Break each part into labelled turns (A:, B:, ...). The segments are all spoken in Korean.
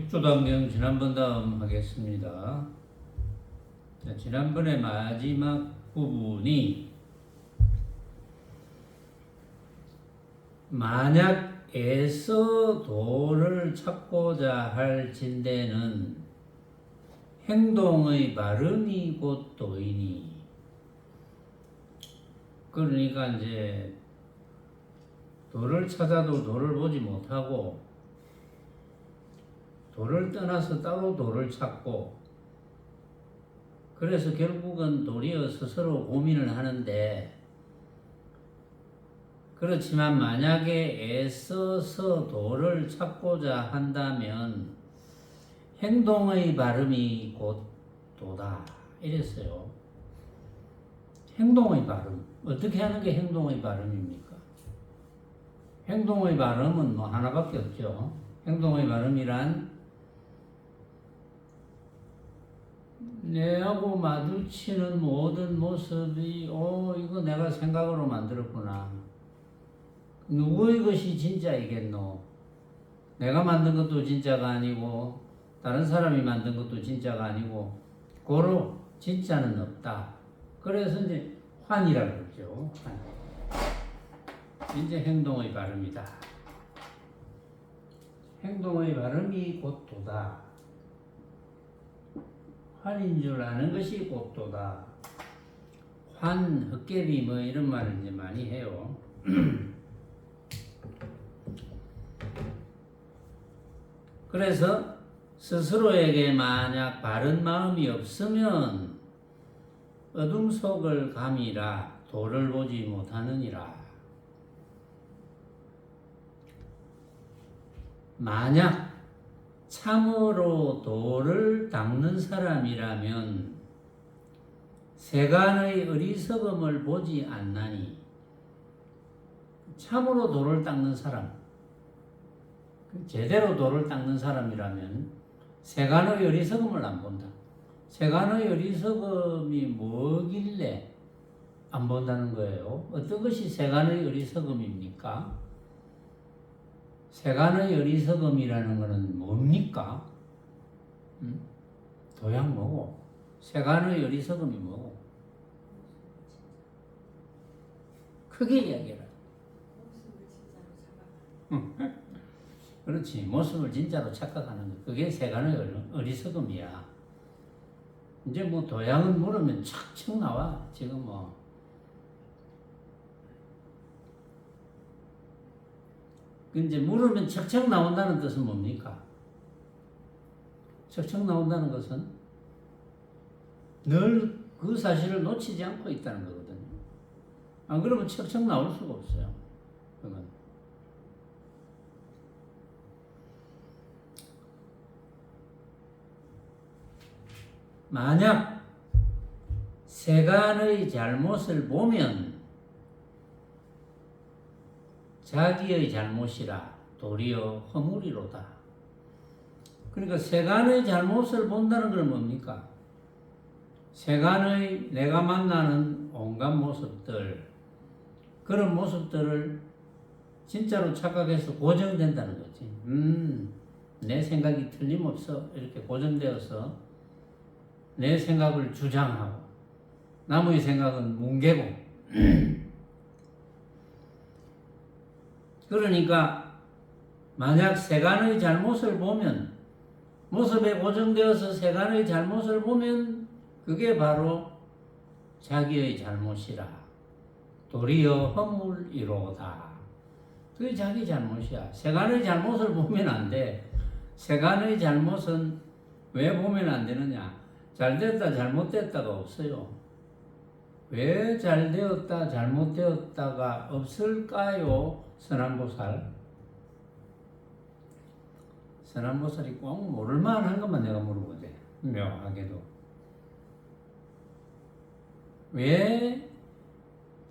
A: 육조단경 지난번 다음 하겠습니다. 자, 지난번에 마지막 부분이 만약 애써 도를 찾고자 할 진대는 행동의 발음이 곧 도이니, 그러니까 이제 도를 찾아도 도를 보지 못하고 도를 떠나서 따로 도를 찾고, 그래서 결국은 도리어 스스로 고민을 하는데, 그렇지만 만약에 애써서 도를 찾고자 한다면 행동의 발음이 곧 도다 이랬어요. 행동의 발음, 어떻게 하는 게 행동의 발음입니까? 행동의 발음은 뭐 하나밖에 없죠. 행동의 발음이란 내하고 마주치는 모든 모습이 이거 내가 생각으로 만들었구나. 누구의 것이 진짜이겠노? 내가 만든 것도 진짜가 아니고 다른 사람이 만든 것도 진짜가 아니고 고로 진짜는 없다. 그래서 이제 환이라고 그러죠. 환. 이제 행동의 발음이다. 행동의 발음이 곧 도다. 환인 줄 아는 것이 곧 도다. 환, 헛개비 뭐 이런 말을 이제 많이 해요. 그래서 스스로에게 만약 바른 마음이 없으면 어둠 속을 감이라 도를 보지 못하느니라. 만약 참으로 도를 닦는 사람이라면 세간의 어리석음을 보지 않나니, 참으로 도를 닦는 사람, 제대로 도를 닦는 사람이라면 세간의 어리석음을 안 본다. 세간의 어리석음이 뭐길래 안 본다는 거예요? 어떤 것이 세간의 어리석음입니까? 세간의 어리석음이라는 것은 뭡니까? 도양 뭐고? 세간의 어리석음이 뭐고? 크게 이야기해라. 그렇지. 모습을 진짜로 착각하는 거. 그게 세간의 어리석음이야. 이제 뭐 도양은 물으면 척척 나와. 지금 뭐. 이제 물으면 척척 나온다는 뜻은 뭡니까? 척척 나온다는 것은 늘 그 사실을 놓치지 않고 있다는 거거든요. 안 그러면 척척 나올 수가 없어요. 그건. 만약 세간의 잘못을 보면 자기의 잘못이라 도리어 허물이로다. 그러니까 세간의 잘못을 본다는 건 뭡니까? 세간의 내가 만나는 온갖 모습들, 그런 모습들을 진짜로 착각해서 고정된다는 거지. 내 생각이 틀림없어 이렇게 고정되어서 내 생각을 주장하고 남의 생각은 뭉개고 그러니까 만약 세간의 잘못을 보면, 모습에 고정되어서 세간의 잘못을 보면 그게 바로 자기의 잘못이라 도리어 허물이로다. 그게 자기 잘못이야. 세간의 잘못을 보면 안 돼. 세간의 잘못은 왜 보면 안 되느냐? 잘됐다 잘못됐다가 없어요. 왜 잘되었다 잘못되었다가 없을까요? 선한보살이 꼭 모를 만한 것만 내가 물어보대. 묘하게도. 왜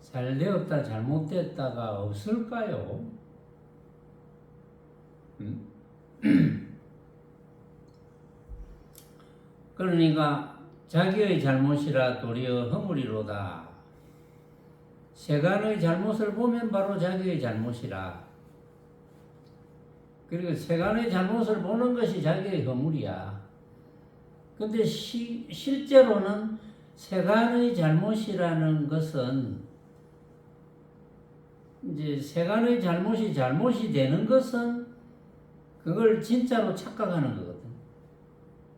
A: 잘되었다 잘못됐다가 없을까요? 그러니까 자기의 잘못이라 도리어 허물이로다. 세간의 잘못을 보면 바로 자기의 잘못이라. 그리고 세간의 잘못을 보는 것이 자기의 허물이야. 근데 실제로는 세간의 잘못이라는 것은 이제 세간의 잘못이 되는 것은 그걸 진짜로 착각하는 거거든.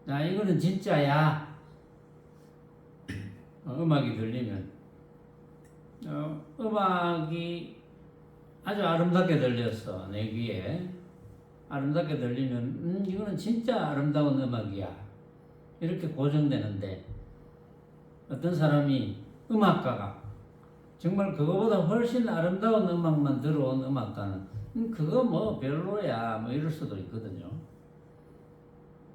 A: 야, 이거는 진짜야. 음악이 들리면 음악이 아주 아름답게 들렸어. 내 귀에 아름답게 들리면 이거는 진짜 아름다운 음악이야. 이렇게 고정되는데 어떤 사람이 음악가가 정말 그거보다 훨씬 아름다운 음악만 들어온 음악가는 그거 뭐 별로야 뭐 이럴 수도 있거든요.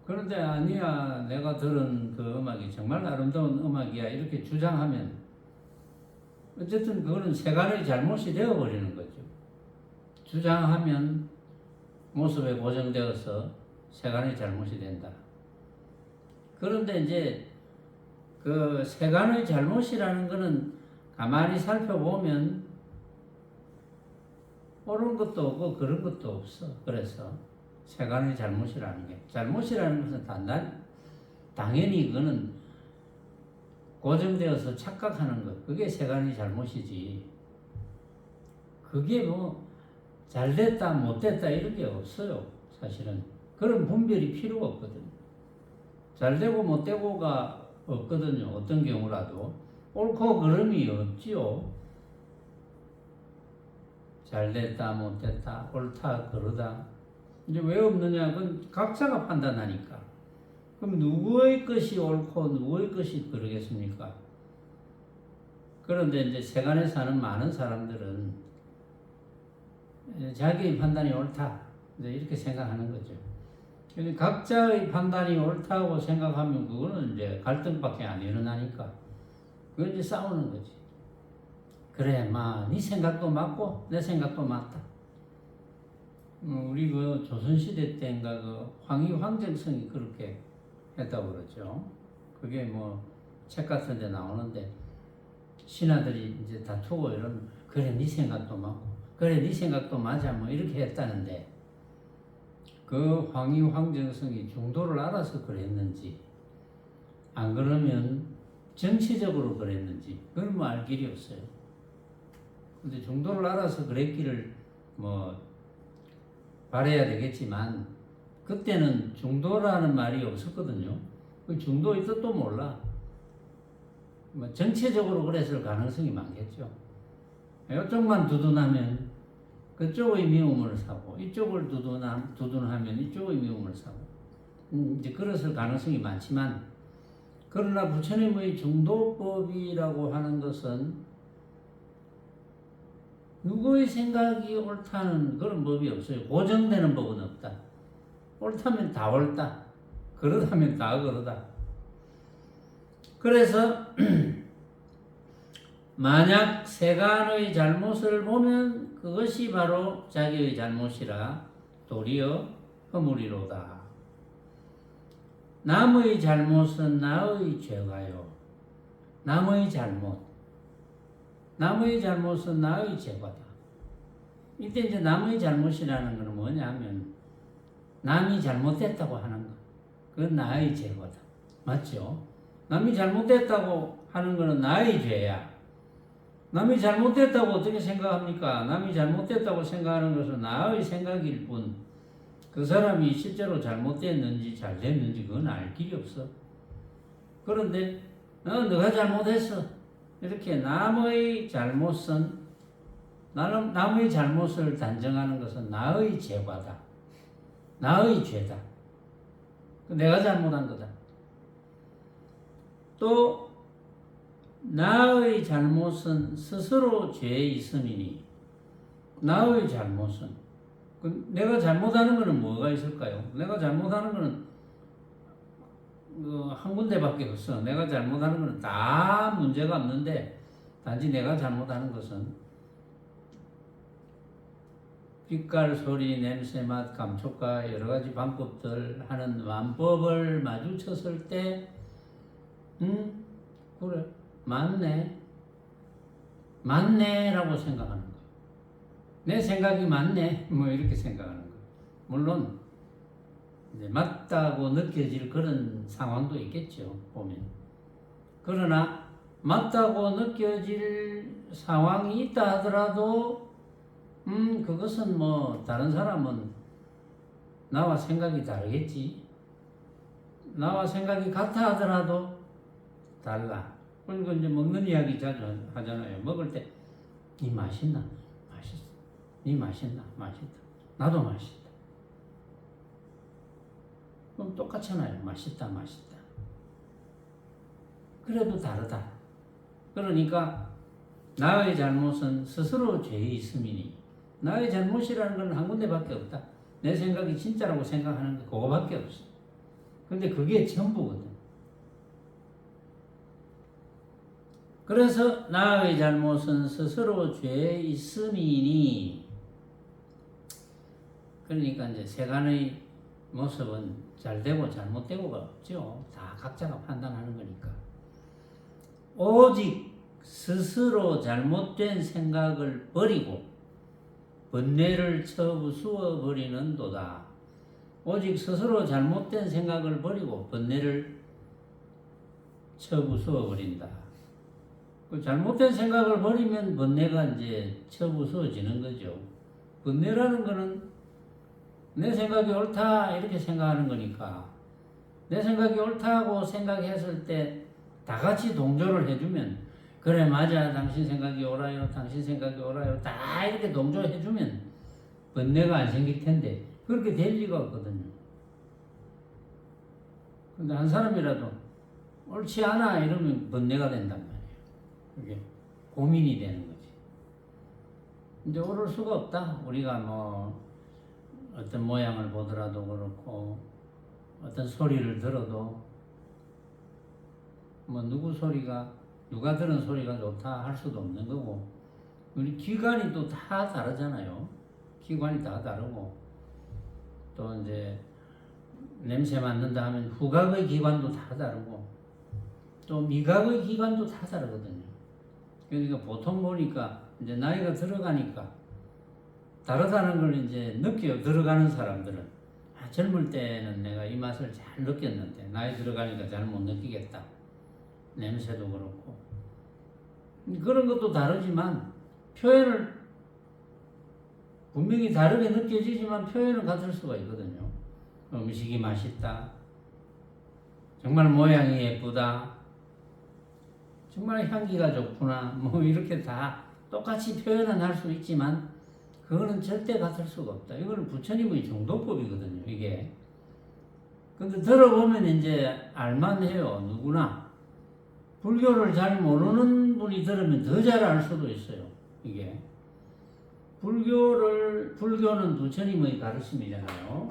A: 그런데 아니야, 내가 들은 그 음악이 정말 아름다운 음악이야 이렇게 주장하면 어쨌든 그거는 세간의 잘못이 되어버리는 거죠. 주장하면 모습에 고정되어서 세간의 잘못이 된다. 그런데 이제 그 세간의 잘못이라는 거는 가만히 살펴보면 옳은 것도 없고 그런 것도 없어. 그래서 세간의 잘못이라는 것은 당연히 그거는 고정되어서 착각하는 것. 그게 세간의 잘못이지. 그게 뭐 잘됐다 못됐다 이런 게 없어요. 사실은 그런 분별이 필요가 없거든. 잘되고 못되고가 없거든요. 어떤 경우라도 옳고 그름이 없지요. 잘됐다 못됐다 옳다 그르다 이제 왜 없느냐? 그건 각자가 판단하니까. 그럼 누구의 것이 옳고 누구의 것이 그러겠습니까? 그런데 이제 세간에 사는 많은 사람들은 자기의 판단이 옳다 이렇게 생각하는 거죠. 각자의 판단이 옳다고 생각하면 그거는 이제 갈등밖에 안 일어나니까 그건 이제 싸우는 거지. 그래, 네 생각도 맞고 내 생각도 맞다. 우리 그 조선시대 때인가 그 황희황정성이 그렇게 했다고 그러죠. 그게 뭐 책 같은 데 나오는데 신하들이 이제 다투고 이러면 그래, 네 생각도 맞고 그래, 네 생각도 맞아 뭐 이렇게 했다는데 그 황희황정성이 중도를 알아서 그랬는지 안 그러면 정치적으로 그랬는지 그건 뭐 알 길이 없어요. 근데 중도를 알아서 그랬기를 뭐 바라야 되겠지만 그때는 중도라는 말이 없었거든요. 그 중도의 뜻도 몰라. 뭐 정치적으로 그랬을 가능성이 많겠죠. 이쪽만 두둔하면 그쪽의 미움을 사고 이쪽을 두둔하면 이쪽의 미움을 사고 이제 그랬을 가능성이 많지만 그러나 부처님의 중도법이라고 하는 것은 누구의 생각이 옳다는 그런 법이 없어요. 고정되는 법은 없다. 옳다면 다 옳다. 그러다면 다 그러다. 그래서 만약 세간의 잘못을 보면 그것이 바로 자기의 잘못이라 도리어 허물이로다. 남의 잘못은 나의 죄가요. 남의 잘못은 나의 죄가다. 이때 이제 남의 잘못이라는 것은 뭐냐면 남이 잘못됐다고 하는 것. 그건 나의 죄거다. 맞죠? 남이 잘못됐다고 하는 것은 나의 죄야. 남이 잘못됐다고 어떻게 생각합니까? 남이 잘못됐다고 생각하는 것은 나의 생각일 뿐, 그 사람이 실제로 잘못됐는지 잘됐는지 그건 알 길이 없어. 그런데 너가 잘못했어. 이렇게 남의 잘못을 단정하는 것은 나의 죄과다. 나의 죄다. 내가 잘못한 거다. 또 나의 잘못은 스스로 죄에 있음이니 나의 잘못은 내가 잘못하는 것은 뭐가 있을까요? 내가 잘못하는 것은 한 군데밖에 없어. 내가 잘못하는 것은 다 문제가 없는데 단지 내가 잘못하는 것은 빛깔, 소리, 냄새, 맛, 감촉과 여러 가지 방법들 하는 완법을 마주쳤을 때 그래 맞네 라고 생각하는 거야. 내 생각이 맞네 뭐 이렇게 생각하는 거야. 물론 이제 맞다고 느껴질 그런 상황도 있겠죠, 보면. 그러나 맞다고 느껴질 상황이 있다 하더라도 그것은 뭐 다른 사람은 나와 생각이 다르겠지. 나와 생각이 같아 하더라도 달라. 그러니까 이제 먹는 이야기 자주 하잖아요. 먹을 때 니 맛있나? 맛있어. 니 맛있나? 맛있다. 나도 맛있다. 그럼 똑같잖아요. 맛있다, 맛있다. 그래도 다르다. 그러니까 나의 잘못은 스스로 죄의 있음이니 나의 잘못이라는 건 한 군데밖에 없다. 내 생각이 진짜라고 생각하는 게 그거밖에 없어. 근데 그게 전부거든. 그래서 나의 잘못은 스스로 죄에 있음이니, 그러니까 이제 세간의 모습은 잘되고 잘못되고가 없죠. 다 각자가 판단하는 거니까. 오직 스스로 잘못된 생각을 버리고 번뇌를 쳐부수어 버리는 도다. 오직 스스로 잘못된 생각을 버리고 번뇌를 쳐부수어 버린다. 그 잘못된 생각을 버리면 번뇌가 이제 쳐부수어지는 거죠. 번뇌라는 거는 내 생각이 옳다 이렇게 생각하는 거니까, 내 생각이 옳다고 생각했을 때 다 같이 동조를 해주면, 그래 맞아 당신 생각이 옳아요 당신 생각이 옳아요 다 이렇게 동조해주면 번뇌가 안 생길 텐데 그렇게 될 리가 없거든요. 근데 한 사람이라도 옳지 않아 이러면 번뇌가 된단 말이에요. 그게 고민이 되는 거지. 근데 옳을 수가 없다. 우리가 뭐 어떤 모양을 보더라도 그렇고 어떤 소리를 들어도 뭐 누가 들은 소리가 좋다 할 수도 없는 거고, 우리 기관이 또 다 다르잖아요. 기관이 다 다르고, 또 이제 냄새 맡는다 하면 후각의 기관도 다 다르고, 또 미각의 기관도 다 다르거든요. 그러니까 보통 보니까 이제 나이가 들어가니까 다르다는 걸 이제 느껴 들어가는 사람들은, 젊을 때는 내가 이 맛을 잘 느꼈는데 나이 들어가니까 잘 못 느끼겠다. 냄새도 그렇고 그런 것도 다르지만 표현을 분명히 다르게 느껴지지만 표현은 같을 수가 있거든요. 음식이 맛있다, 정말 모양이 예쁘다, 정말 향기가 좋구나, 뭐 이렇게 다 똑같이 표현은 할 수 있지만 그거는 절대 같을 수가 없다. 이거는 부처님의 정도법이거든요, 이게. 근데 들어보면 이제 알만해요, 누구나. 불교를 잘 모르는 분이 들으면 더 잘 알 수도 있어요, 이게. 불교는 부처님의 가르침이잖아요.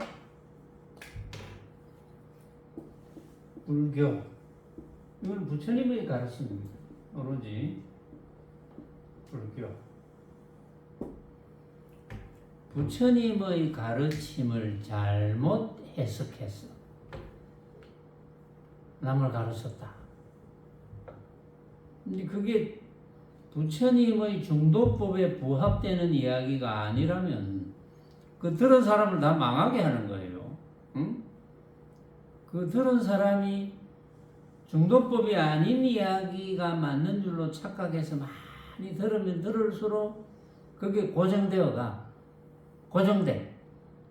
A: 불교. 이건 부처님의 가르침입니다. 오로지 불교. 부처님의 가르침을 잘못 해석해서 남을 가르쳤다. 근데 그게 부처님의 중도법에 부합되는 이야기가 아니라면 그 들은 사람을 다 망하게 하는 거예요. 응? 그 들은 사람이 중도법이 아닌 이야기가 맞는 줄로 착각해서 많이 들으면 들을수록 그게 고정돼.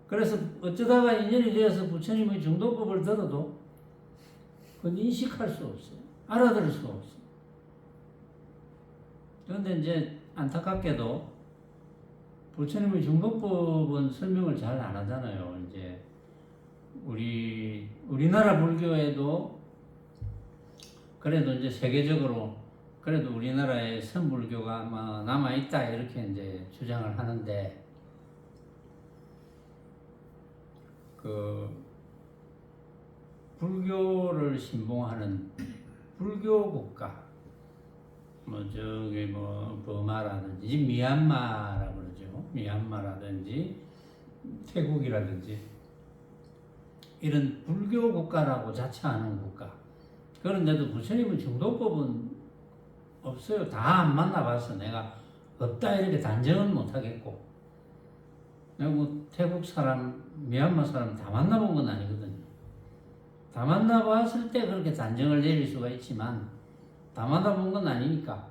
A: 그래서 어쩌다가 인연이 되어서 부처님의 중도법을 들어도 그건 인식할 수 없어요. 알아들을 수 없어요. 그런데 이제 안타깝게도 부처님의 중도법은 설명을 잘 안 하잖아요. 이제 우리나라 불교에도 그래도 이제 세계적으로 그래도 우리나라에 선불교가 아마 남아 있다 이렇게 이제 주장을 하는데, 그 불교를 신봉하는 불교 국가, 뭐 저기 뭐 버마라든지 미얀마라 그러죠. 미얀마라든지 태국이라든지 이런 불교 국가라고 자처하는 국가. 그런데도 부처님은 중도법은 없어요. 다 안 만나봐서 내가 없다 이렇게 단정은 못하겠고, 내가 뭐 태국 사람, 미얀마 사람 다 만나본 건 아니거든요. 다 만나봤을 때 그렇게 단정을 내릴 수가 있지만 다 만나본 건 아니니까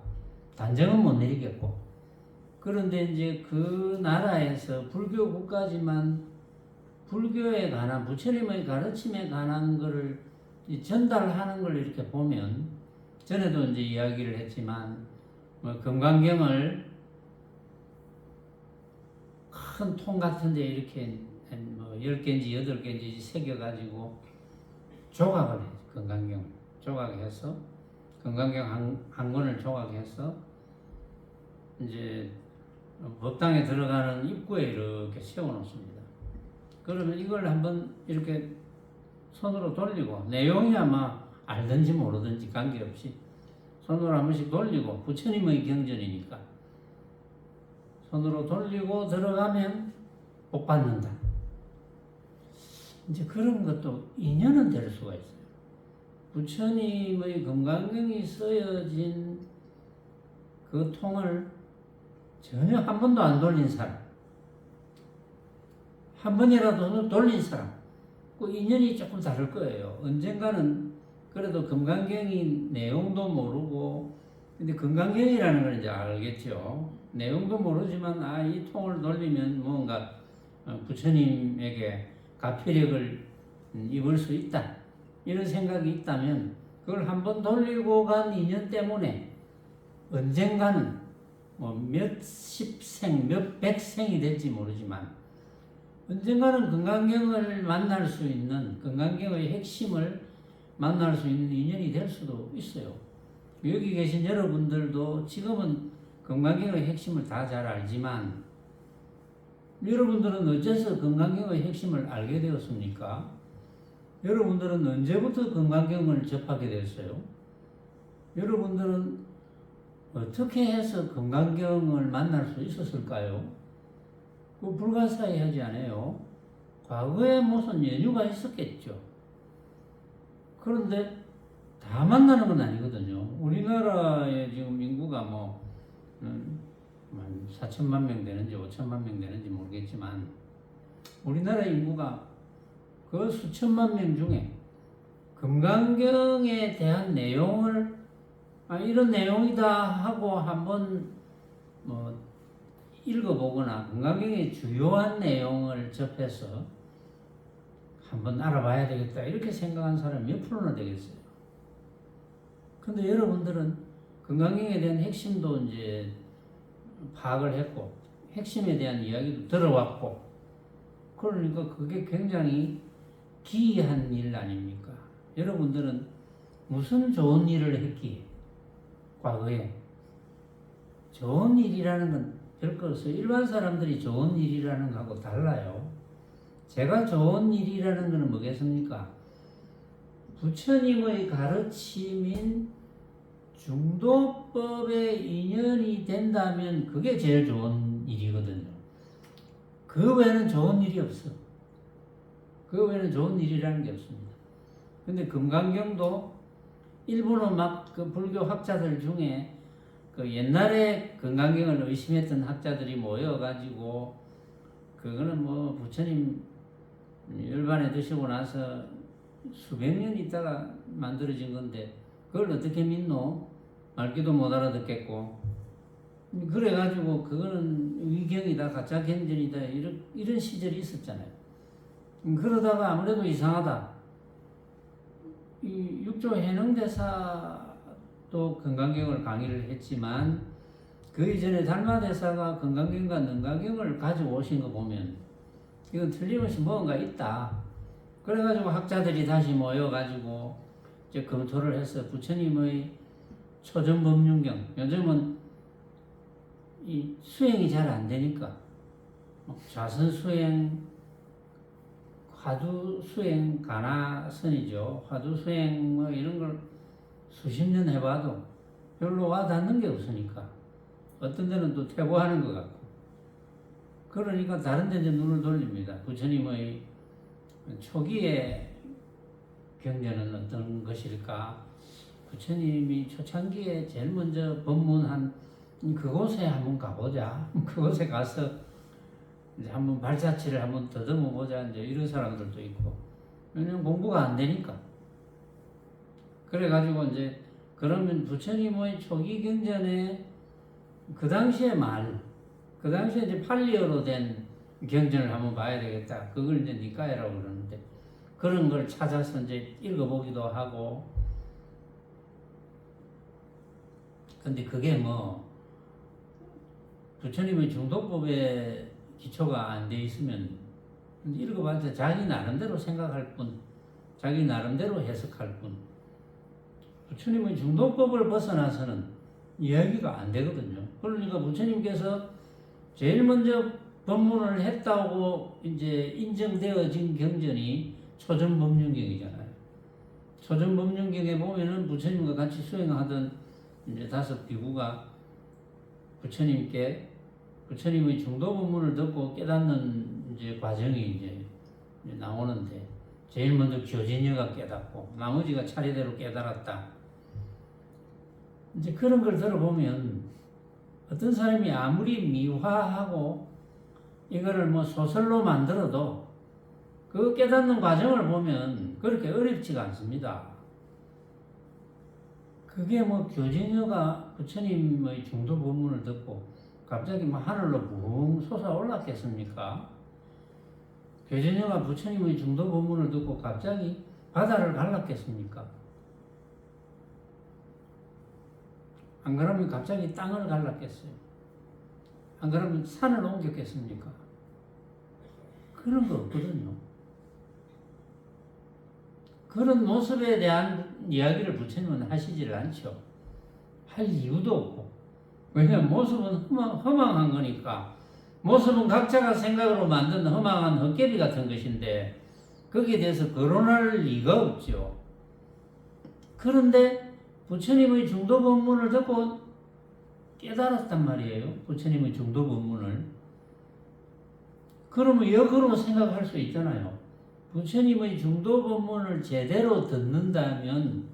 A: 단정은 못 내리겠고. 그런데 이제 그 나라에서 불교 국가지만 불교에 관한 부처님의 가르침에 관한 거를 전달하는 걸 이렇게 보면 전에도 이제 이야기를 했지만 뭐 금강경을 큰 통 같은 데 이렇게 뭐 10개인지 8개인지 새겨가지고 조각을 해. 금강경을 조각해서 금강경 한 권을 조각해서 이제 법당에 들어가는 입구에 이렇게 세워놓습니다. 그러면 이걸 한번 이렇게 손으로 돌리고 내용이 아마 알든지 모르든지 관계없이 손으로 한 번씩 돌리고 부처님의 경전이니까 손으로 돌리고 들어가면 복 받는다. 이제 그런 것도 인연은 될 수가 있어요. 부처님의 금강경이 쓰여진 그 통을 전혀 한 번도 안 돌린 사람, 한 번이라도 돌린 사람, 그 인연이 조금 다를 거예요. 언젠가는 그래도 금강경이 내용도 모르고, 근데 금강경이라는 걸 이제 알겠죠. 내용도 모르지만, 이 통을 돌리면 뭔가 부처님에게 가피력을 입을 수 있다. 이런 생각이 있다면, 그걸 한번 돌리고 간 인연 때문에 언젠가는 뭐 몇십 생, 몇백 생이 될지 모르지만, 언젠가는 금강경을 만날 수 있는, 금강경의 핵심을 만날 수 있는 인연이 될 수도 있어요. 여기 계신 여러분들도 지금은 금강경의 핵심을 다 잘 알지만, 여러분들은 어째서 금강경의 핵심을 알게 되었습니까? 여러분들은 언제부터 금강경을 접하게 됐어요? 여러분들은 어떻게 해서 금강경을 만날 수 있었을까요? 그 불가사의하지 않아요. 과거에 무슨 연유가 있었겠죠. 그런데 다 만나는 건 아니거든요. 우리나라의 지금 인구가 뭐 4천만 명 되는지 5천만 명 되는지 모르겠지만 우리나라 인구가 그 수천만 명 중에 금강경에 대한 내용을 이런 내용이다 하고 한번 뭐 읽어보거나 금강경의 주요한 내용을 접해서 한번 알아봐야 되겠다 이렇게 생각한 사람이 몇 프로나 되겠어요. 근데 여러분들은 금강경에 대한 핵심도 이제 파악을 했고 핵심에 대한 이야기도 들어왔고 그러니까 그게 굉장히 기이한 일 아닙니까? 여러분들은 무슨 좋은 일을 했기에 과거에 좋은 일이라는 건 별거 없어요. 일반 사람들이 좋은 일이라는 거하고 달라요. 제가 좋은 일이라는 것은 뭐겠습니까? 부처님의 가르침인 중도법에 인연이 된다면 그게 제일 좋은 일이거든요. 그 외에는 좋은 일이 없어. 그 외에는 좋은 일이라는 게 없습니다. 근데 금강경도 일본어 막 그 불교 학자들 중에 그 옛날에 금강경을 의심했던 학자들이 모여가지고 그거는 뭐 부처님 열반에 드시고 나서 수백 년 있다가 만들어진 건데 그걸 어떻게 믿노? 말귀도 못 알아듣겠고 그래가지고 그거는 위경이다 가짜 경전이다 이런 시절이 있었잖아요. 그러다가 아무래도 이상하다. 이 육조 해능대사도 금강경을 강의를 했지만 그 이전에 달마대사가 금강경과 능가경을 가지고 오신 거 보면 이건 틀림없이 뭔가 있다. 그래가지고 학자들이 다시 모여가지고 이제 검토를 해서 부처님의 초전법륜경 요즘은 이 수행이 잘 안 되니까 좌선 수행 화두 수행 가나선이죠. 화두 수행 뭐 이런 걸 수십 년 해봐도 별로 와닿는 게 없으니까 어떤 데는 또 퇴보하는 것 같고 그러니까 다른 데 이제 눈을 돌립니다. 부처님의 초기의 경전은 어떤 것일까? 부처님이 초창기에 제일 먼저 법문한 그곳에 한번 가보자. 그곳에 가서 이제 한번 발자취를 한번 더듬어 보자 이제 이런 사람들도 있고 왜냐면 공부가 안 되니까. 그래가지고 이제 그러면 부처님의 초기 경전에 그 당시에 그 당시에 이제 팔리어로 된 경전을 한번 봐야 되겠다. 그걸 이제 니까야라고 그러는데 그런 걸 찾아서 이제 읽어보기도 하고. 근데 그게 뭐 부처님의 중도법에 기초가 안 돼 있으면 읽어봤자 자기 나름대로 생각할 뿐, 자기 나름대로 해석할 뿐. 부처님의 중도법을 벗어나서는 이야기가 안 되거든요. 그러니까 부처님께서 제일 먼저 법문을 했다고 이제 인정되어진 경전이 초전법륜경이잖아요. 초전법륜경에 보면은 부처님과 같이 수행하던 이제 5 비구가 부처님의 중도 법문을 듣고 깨닫는 이제 과정이 이제 나오는데 제일 먼저 교진여가 깨닫고 나머지가 차례대로 깨달았다. 이제 그런 걸 들어보면 어떤 사람이 아무리 미화하고 이거를 뭐 소설로 만들어도 그 깨닫는 과정을 보면 그렇게 어렵지가 않습니다. 그게 뭐 교진여가 부처님의 중도 법문을 듣고 갑자기 뭐 하늘로 붕 솟아올랐겠습니까? 교진여가 부처님의 중도 법문을 듣고 갑자기 바다를 갈랐겠습니까? 안 그러면 갑자기 땅을 갈랐겠어요? 안 그러면 산을 옮겼겠습니까? 그런 거 없거든요. 그런 모습에 대한 이야기를 부처님은 하시질 않죠. 할 이유도 없고. 왜냐하면 모습은 허망한 거니까. 모습은 각자가 생각으로 만든 허망한 헛개비 같은 것인데 거기에 대해서 거론할 리가 없죠. 그런데 부처님의 중도 법문을 듣고 깨달았단 말이에요. 부처님의 중도 법문을. 그러면 역으로 생각할 수 있잖아요. 부처님의 중도 법문을 제대로 듣는다면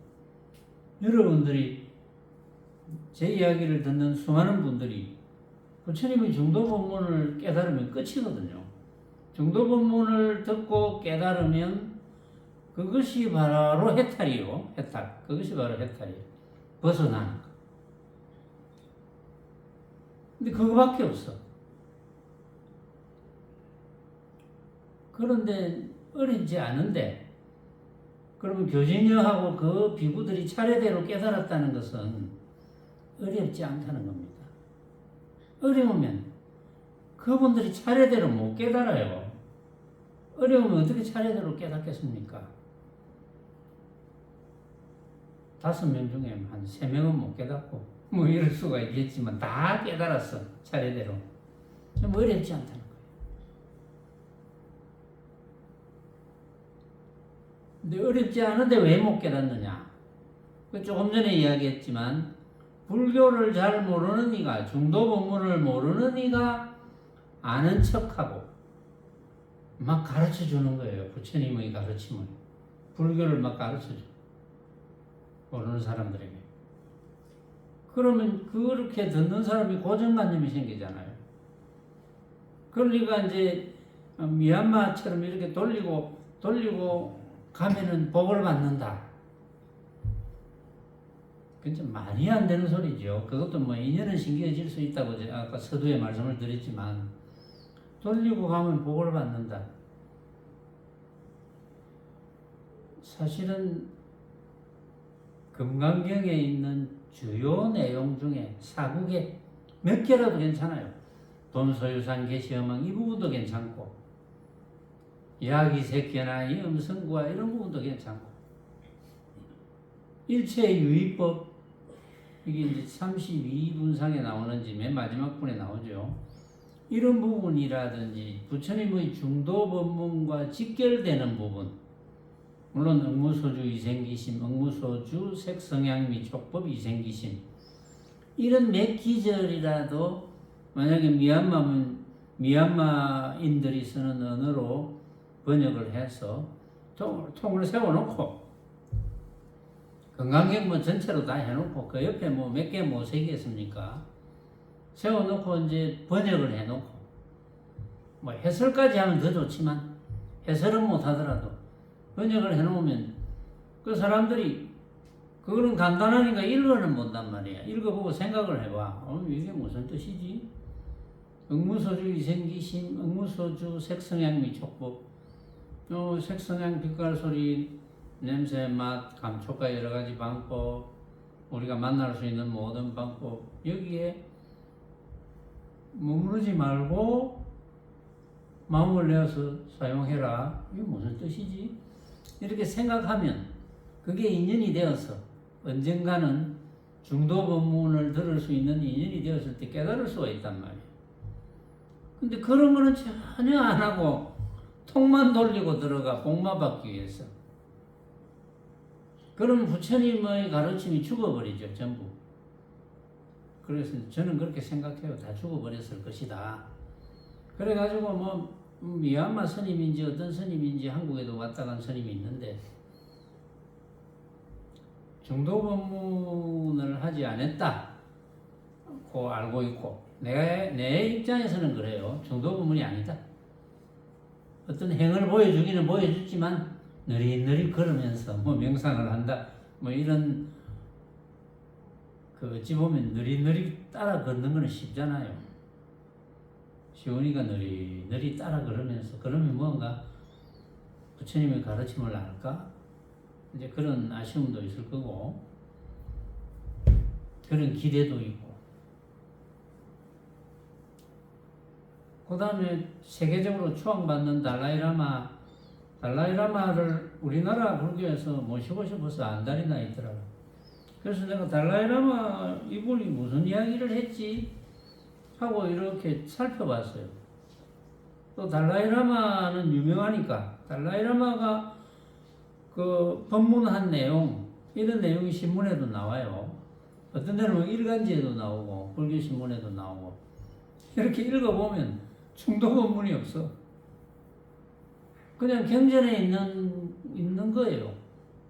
A: 여러분들이 제 이야기를 듣는 수많은 분들이 부처님의 중도 법문을 깨달으면 끝이거든요. 중도 법문을 듣고 깨달으면 그것이 바로 해탈이요. 해탈. 그것이 바로 해탈이에요. 벗어나는 거. 근데 그거밖에 없어. 그런데 어렵지 않은데 그러면 교진여하고 그 비구들이 차례대로 깨달았다는 것은 어렵지 않다는 겁니다. 어려우면 그분들이 차례대로 못 깨달아요. 어려우면 어떻게 차례대로 깨닫겠습니까? 5명 중에 한 3명은 못 깨닫고 뭐 이럴 수가 있겠지만 다 깨달았어. 차례대로. 뭐 어렵지 않다는 거예요. 근데 어렵지 않은데 왜 못 깨닫느냐? 조금 전에 이야기했지만 불교를 잘 모르는 이가, 중도 법문을 모르는 이가 아는 척하고 막 가르쳐 주는 거예요. 부처님의 가르침을. 불교를 막 가르쳐 줘. 모르는 사람들에게. 그러면 그렇게 듣는 사람이 고정관념이 생기잖아요. 그러니까 이제 미얀마처럼 이렇게 돌리고 가면은 복을 받는다. 그건 말이 안 되는 소리죠. 그것도 뭐 인연은 신기해질 수 있다고 아까 서두에 말씀을 드렸지만 돌리고 가면 복을 받는다. 사실은 금강경에 있는 주요 내용 중에 사국에 몇 개라도 괜찮아요. 돈소유산 계시어망 이 부분도 괜찮고 야기색계나 이 음성구와 이런 부분도 괜찮고 일체유의법 이게 이제 32분상에 나오는지 맨 마지막 분에 나오죠. 이런 부분이라든지 부처님의 중도 법문과 직결되는 부분 물론 응무소주 이생기심, 응무소주 색성향미 촉법 이생기심 이런 몇 기절이라도 만약에 미얀마인들이 쓰는 언어로 번역을 해서 통을 세워놓고 건강경 뭐 전체로 다 해놓고 그 옆에 뭐 몇 개 못 새기겠습니까? 세워놓고 이제 번역을 해놓고 뭐 해설까지 하면 더 좋지만 해설은 못하더라도 번역을 해놓으면 그 사람들이 그거는 간단하니까 읽어는 본단 말이야. 읽어보고 생각을 해봐. 이게 무슨 뜻이지? 응무소주 위생기심, 응무소주 색성향 미촉법, 색성향 빛깔 소리, 냄새, 맛, 감촉과 여러 가지 방법, 우리가 만날 수 있는 모든 방법, 여기에 머무르지 말고 마음을 내어서 사용해라. 이게 무슨 뜻이지? 이렇게 생각하면 그게 인연이 되어서 언젠가는 중도 법문을 들을 수 있는 인연이 되었을 때 깨달을 수가 있단 말이에요. 근데 그런 거는 전혀 안 하고 통만 돌리고 들어가 복마 받기 위해서. 그러면 부처님의 가르침이 죽어버리죠, 전부. 그래서 저는 그렇게 생각해요. 다 죽어버렸을 것이다. 그래가지고 뭐 미얀마 스님인지 어떤 스님인지 한국에도 왔다 간 스님이 있는데 중도 법문을 하지 않았다고 알고 있고 내 입장에서는 그래요. 중도 법문이 아니다. 어떤 행을 보여주기는 보여주지만 느릿느릿 걸으면서 뭐 명상을 한다 뭐 이런 그 어찌 보면 느릿느릿 따라 걷는 거는 쉽잖아요. 쉬우니까 느릿느릿 따라 걸으면서 그러면 뭔가 부처님의 가르침을 알까? 이제 그런 아쉬움도 있을 거고 그런 기대도 있고 그 다음에 세계적으로 추앙받는 달라이라마를 우리나라 불교에서 모시고 싶어서 안달이 나 있더라고. 그래서 내가 달라이라마 이분이 무슨 이야기를 했지 하고 이렇게 살펴봤어요. 또 달라이라마는 유명하니까 달라이라마가 그 법문한 내용 이런 내용이 신문에도 나와요. 어떤 데는 뭐 일간지에도 나오고 불교 신문에도 나오고 이렇게 읽어보면 중도 법문이 없어. 그냥 경전에 있는 거예요.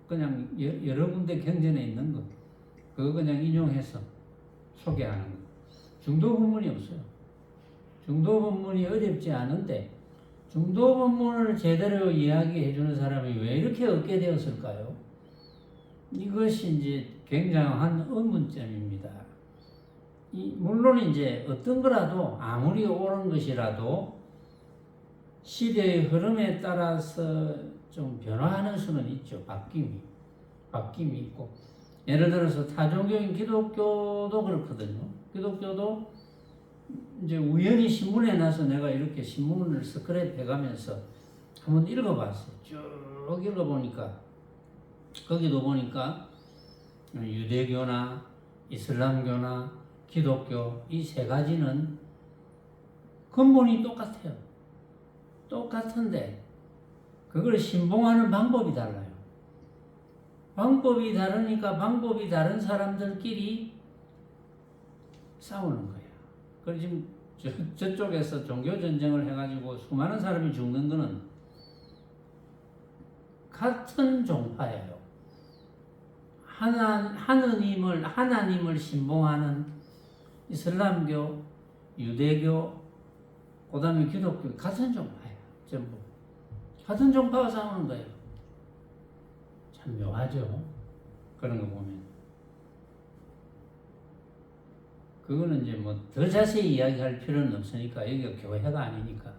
A: 그냥 여러 군데 경전에 있는 거. 그거 그냥 인용해서 소개하는 거. 중도 법문이 없어요. 중도 법문이 어렵지 않은데 중도 법문을 제대로 이야기해 주는 사람이 왜 이렇게 없게 되었을까요? 이것이 이제 굉장한 의문점입니다. 물론 이제 어떤 거라도 아무리 옳은 것이라도 시대의 흐름에 따라서 좀 변화하는 수는 있죠. 바뀜이 있고. 예를 들어서 타종교인 기독교도 그렇거든요. 기독교도 이제 우연히 신문에 나서 내가 이렇게 신문을 스크랩 해가면서 한번 읽어봤어요. 쭉 읽어보니까 거기도 보니까 유대교나 이슬람교나 기독교 이 세 가지는 근본이 똑같아요. 똑같은데 그걸 신봉하는 방법이 달라요. 방법이 다르니까 방법이 다른 사람들끼리 싸우는 거예요. 그래서 지금 저쪽에서 종교 전쟁을 해가지고 수많은 사람이 죽는 거는 같은 종파예요. 하나님을 신봉하는 이슬람교, 유대교, 그 다음에 기독교 같은 종파예요. 전부 같은 종파가 싸우는 거예요. 참 묘하죠. 그런 거 보면. 그거는 이제 뭐 더 자세히 이야기할 필요는 없으니까 여기가 교회가 아니니까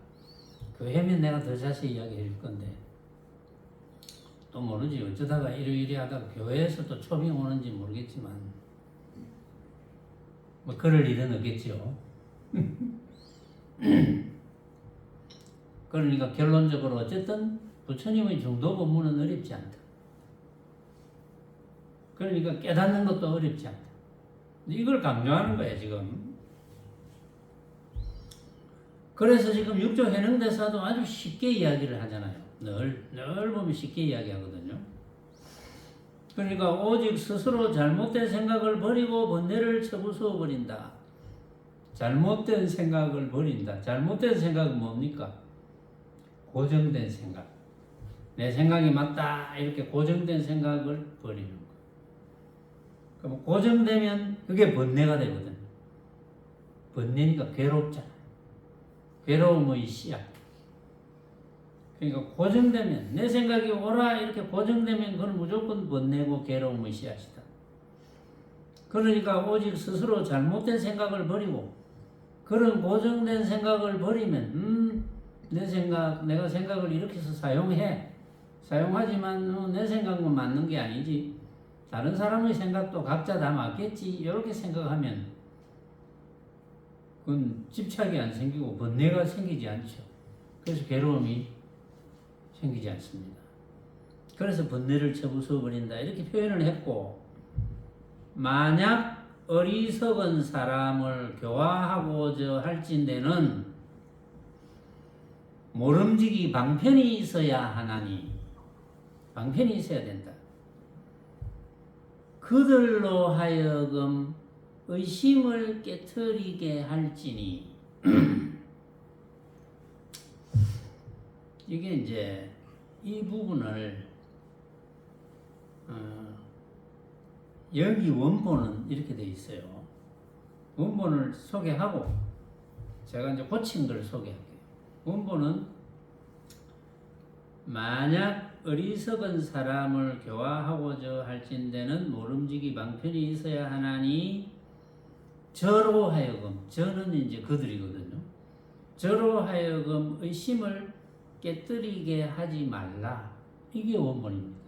A: 교회면 내가 더 자세히 이야기해 줄 건데 또 모르지 어쩌다가 이러이러 하다가 교회에서 또 초빙 오는지 모르겠지만 뭐 그럴 일은 없겠죠. 그러니까 결론적으로 어쨌든 부처님의 중도 법문은 어렵지 않다. 그러니까 깨닫는 것도 어렵지 않다. 이걸 강조하는 거예요, 지금. 그래서 지금 육조 해능대사도 아주 쉽게 이야기를 하잖아요. 늘 보면 쉽게 이야기하거든요. 그러니까 오직 스스로 잘못된 생각을 버리고 번뇌를 쳐부수어 버린다. 잘못된 생각을 버린다. 잘못된 생각은 뭡니까? 고정된 생각. 내 생각이 맞다. 이렇게 고정된 생각을 버리는 거. 그럼 고정되면 그게 번뇌가 되거든. 번뇌니까 괴롭잖아. 괴로움의 씨앗. 그러니까 고정되면, 내 생각이 옳아 이렇게 고정되면 그건 무조건 번뇌고 괴로움의 씨앗이다. 그러니까 오직 스스로 잘못된 생각을 버리고 그런 고정된 생각을 버리면 내가 생각을 이렇게 해서 사용하지만 내 생각만 맞는 게 아니지, 다른 사람의 생각도 각자 다 맞겠지, 이렇게 생각하면 그건 집착이 안 생기고 번뇌가 생기지 않죠. 그래서 괴로움이 생기지 않습니다. 그래서 번뇌를 쳐부숴 버린다 이렇게 표현을 했고, 만약 어리석은 사람을 교화하고자 할진대는 모름지기 방편이 있어야 하나니, 방편이 있어야 된다. 그들로 하여금 의심을 깨트리게 할지니 이게 이제 이 부분을 여기 원본은 이렇게 되어 있어요. 원본을 소개하고 제가 이제 고친 걸 소개할게요. 원본은 만약 어리석은 사람을 교화하고자 할진대는 모름지기 방편이 있어야 하나니 저로 하여금, 저는 이제 그들이거든요. 저로 하여금 의심을 깨뜨리게 하지 말라. 이게 원본입니다.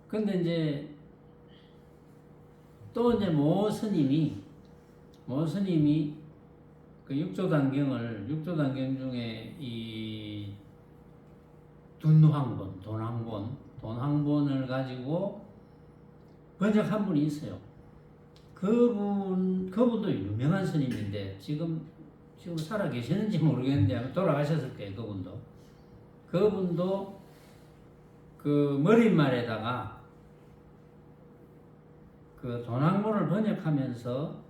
A: 근데 이제 또 이제 모 스님이 그 육조단경 중에 이 돈황본을 가지고 번역한 분이 있어요. 그분도 유명한 스님인데 지금 살아 계시는지 모르겠는데 아마 돌아가셨을 거예요. 그분도 그 머릿말에다가 그 돈황본을 번역하면서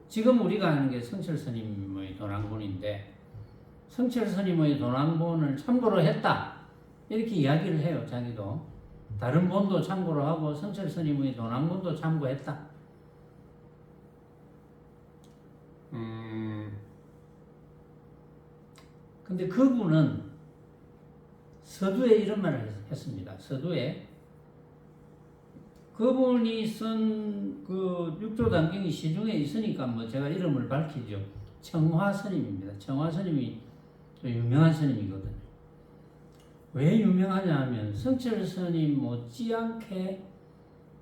A: 지금 우리가 아는 게 성철 스님의 돈황본인데, 성철 스님의 돈황본을 참고로 했다 이렇게 이야기를 해요. 자기도 다른 본도 참고로 하고 성철 스님의 돈황본도 참고했다. 근데 그분은 서두에 이런 말을 했습니다. 서두에 그분이 쓴 그 육조단경이 시중에 있으니까 뭐 제가 이름을 밝히죠. 청화 스님입니다. 청화 스님이 또 유명한 스님이거든요. 왜 유명하냐 하면 성철 스님 못지않게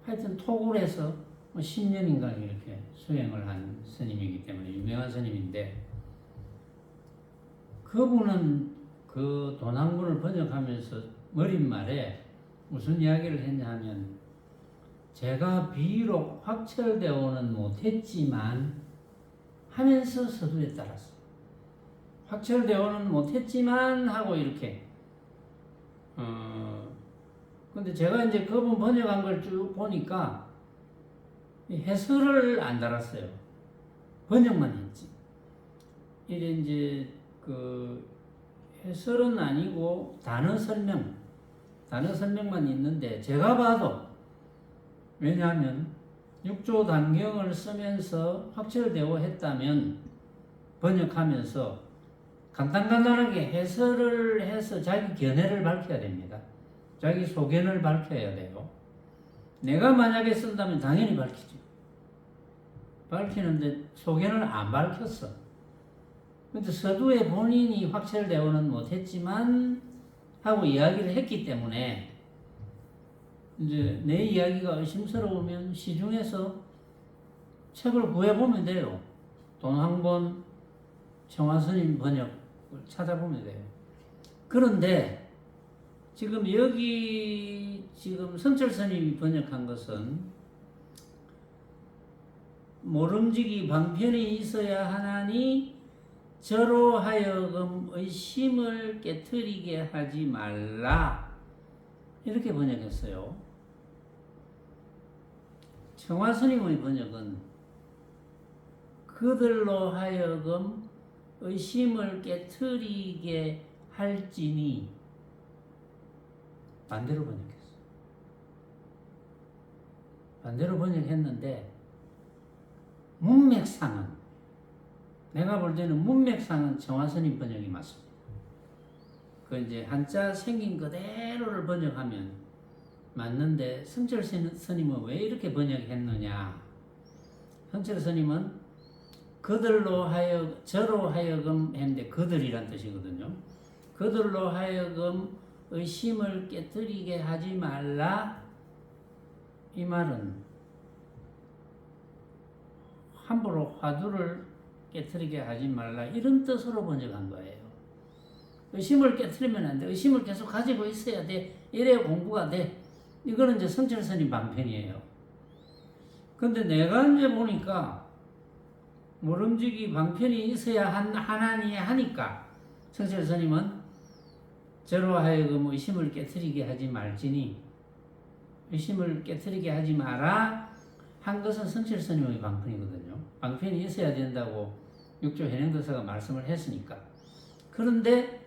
A: 하여튼 토굴에서 뭐 10년인가 이렇게 수행을 한 스님이기 때문에 유명한 스님인데, 그분은 그 돈황본을 번역하면서 머릿말에 무슨 이야기를 했냐 하면, 제가 비록 확철대오는 못했지만 하면서 서두에 따랐어. 확철대오는 못했지만 하고 이렇게 근데 제가 이제 그분 번역한 걸 쭉 보니까 해설을 안 달았어요. 번역만 했지. 이게 이제 그 해설은 아니고 단어 설명만 있는데, 제가 봐도, 왜냐하면 육조단경을 쓰면서 확철대오 했다면 번역하면서 간단하게 해설을 해서 자기 견해를 밝혀야 됩니다. 자기 소견을 밝혀야 돼요. 내가 만약에 쓴다면 당연히 밝히죠. 밝히는데 소견을 안 밝혔어. 근데 서두에 본인이 확철대오는 못했지만 하고 이야기를 했기 때문에 이제 내 이야기가 의심스러우면 시중에서 책을 구해보면 돼요. 돈황본 청화스님 번역을 찾아보면 돼요. 그런데 지금 여기 성철 스님이 번역한 것은 모름지기 방편이 있어야 하나니 저로 하여금 의심을 깨트리게 하지 말라 이렇게 번역했어요. 청화스님의 번역은 그들로 하여금 의심을 깨트리게 할지니 반대로 번역했어요. 반대로 번역했는데 문맥상은 내가 볼 때는 문맥상은 정화스님 번역이 맞습니다. 그 이제 한자 생긴 그대로를 번역하면 맞는데 성철 스님은 왜 이렇게 번역했느냐? 성철 스님은 그들로 저로 하여금 했는데 그들이란 뜻이거든요. 그들로 하여금 의심을 깨뜨리게 하지 말라. 이 말은 함부로 화두를 깨뜨리게 하지 말라 이런 뜻으로 번역한 거예요. 의심을 깨뜨리면 안 돼. 의심을 계속 가지고 있어야 돼. 이래야 공부가 돼. 이거는 이제 성철 스님 방편이에요. 근데 내가 이제 보니까 모름지기 방편이 있어야 하나니 하니까 성철 스님은 저로 하여금 의심을 깨뜨리게 하지 말지니 의심을 깨뜨리게 하지 마라 한 것은 성철 스님의 방편이거든요. 방편이 있어야 된다고 육조 해능도사가 말씀을 했으니까. 그런데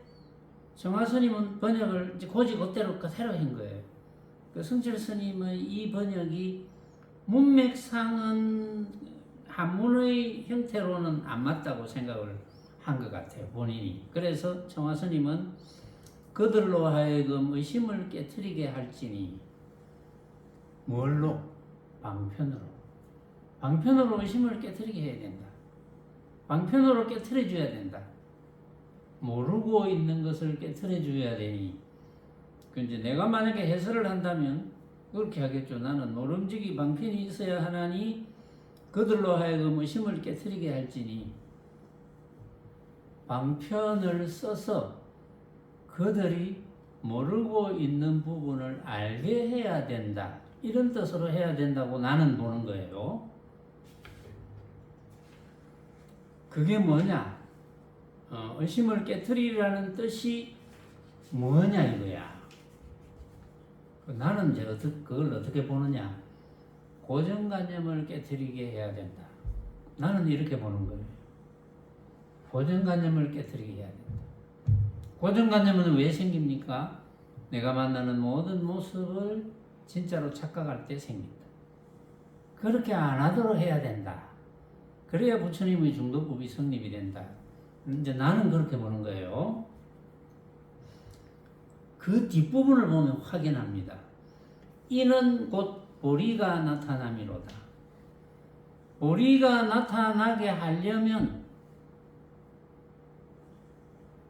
A: 정화 스님은 번역을 이제 고지고대로 그대로 한 거예요. 그 성철 스님의 이 번역이 문맥상은 한문의 형태로는 안 맞다고 생각을 한 것 같아요, 본인이. 그래서 정화 스님은 그들로 하여금 의심을 깨뜨리게 할지니 뭘로? 방편으로. 방편으로 의심을 깨뜨리게 해야 된다. 방편으로 깨뜨려 줘야 된다. 모르고 있는 것을 깨뜨려 줘야 되니. 그 이제 내가 만약에 해설을 한다면 그렇게 하겠죠. 나는 모름지기 방편이 있어야 하나니 그들로 하여금 의심을 깨뜨리게 할지니 방편을 써서 그들이 모르고 있는 부분을 알게 해야 된다. 이런 뜻으로 해야 된다고 나는 보는 거예요. 그게 뭐냐? 의심을 깨뜨리라는 뜻이 뭐냐 이거야. 나는 이제 그걸 어떻게 보느냐? 고정관념을 깨뜨리게 해야 된다. 나는 이렇게 보는 거예요. 고정관념을 깨뜨리게 해야 된다. 고정관념은 왜 생깁니까? 내가 만나는 모든 모습을 진짜로 착각할 때 생긴다. 그렇게 안 하도록 해야 된다. 그래야 부처님의 중도법이 성립이 된다. 이제 나는 그렇게 보는 거예요. 그 뒷부분을 보면 확인합니다. 이는 곧 보리가 나타남이로다. 보리가 나타나게 하려면